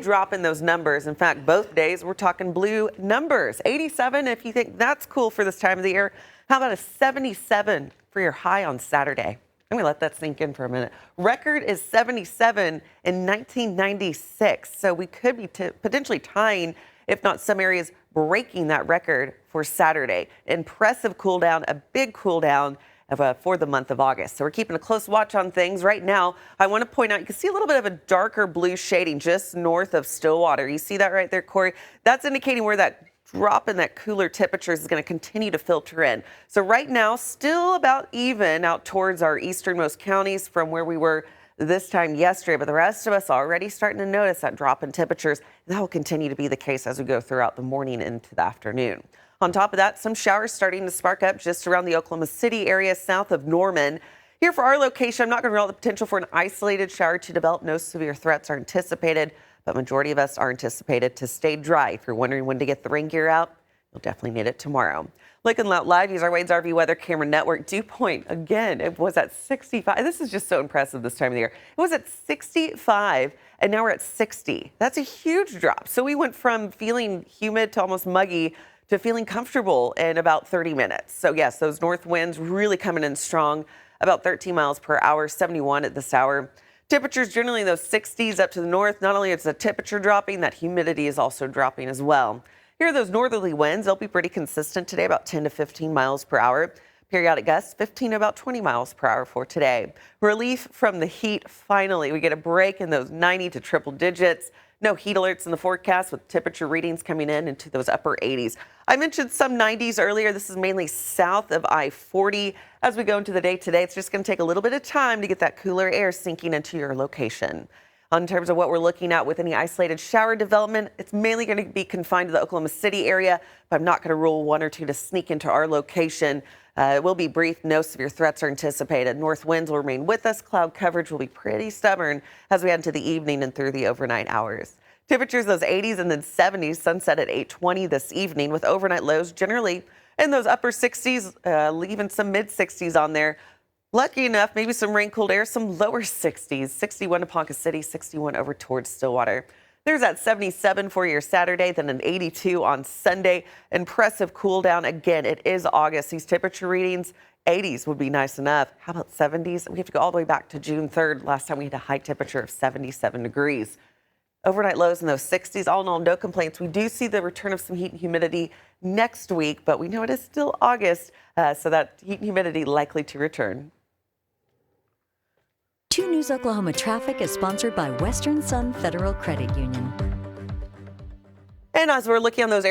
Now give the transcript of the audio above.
keep dropping those numbers. In fact, both days we're talking blue numbers. 87 if you think that's cool for this time of the year. How about a 77 for your high on Saturday? I'm going to let that sink in for a minute. Record is 77 in 1996. So we could be potentially tying, if not some areas breaking that record for Saturday. Impressive cool down, a big cool down for the month of August. So we're keeping a close watch on things. Right now, I want to point out, you can see a little bit of a darker blue shading just north of Stillwater. You see that right there, Corey? That's indicating where that drop in that cooler temperatures is going to continue to filter in. So right now, still about even out towards our easternmost counties from where we were this time yesterday, but the rest of us already starting to notice that drop in temperatures. That will continue to be the case as we go throughout the morning into the afternoon. On top of that, some showers starting to spark up just around the Oklahoma City area south of Norman. Here for our location, I'm not going to rule out the potential for an isolated shower to develop. No severe threats are anticipated, but majority of us are anticipated to stay dry. If you're wondering when to get the rain gear out, you'll definitely need it tomorrow. Looking out live, use our Wade's RV Weather Camera Network. Dew point, again, it was at 65. This is just so impressive this time of the year. It was at 65, and now we're at 60. That's a huge drop. So we went from feeling humid to almost muggy to feeling comfortable in about 30 minutes. So yes, those north winds really coming in strong, about 13 miles per hour, 71 at this hour. Temperatures generally in those 60s up to the north. Not only is the temperature dropping, that humidity is also dropping as well. Here are those northerly winds. They'll be pretty consistent today, about 10 to 15 miles per hour. Periodic gusts, 15 to about 20 miles per hour for today. Relief from the heat. Finally, we get a break in those 90 to triple digits. No heat alerts in the forecast with temperature readings coming in into those upper 80s. I mentioned some 90s earlier. This is mainly south of I-40. As we go into the day today, it's just going to take a little bit of time to get that cooler air sinking into your location. In terms of what we're looking at with any isolated shower development, it's mainly going to be confined to the Oklahoma City area, but I'm not going to rule one or two to sneak into our location. It will be brief. No severe threats are anticipated. North winds will remain with us. Cloud coverage will be pretty stubborn as we head into the evening and through the overnight hours. Temperatures those 80s and then 70s. Sunset at 8:20 this evening with overnight lows generally in those upper 60s, even some mid 60s on there. Lucky enough, maybe some rain cooled air, some lower 60s, 61 to Ponca City, 61 over towards Stillwater. There's that 77 for your Saturday, then an 82 on Sunday. Impressive cool down. Again, it is August. These temperature readings, 80s would be nice enough. How about 70s? We have to go all the way back to June 3rd. Last time we had a high temperature of 77 degrees. Overnight lows in those 60s. All in all, no complaints. We do see the return of some heat and humidity next week, but we know it is still August, so that heat and humidity likely to return. 2 News Oklahoma Traffic is sponsored by Western Sun Federal Credit Union. And as we're looking on those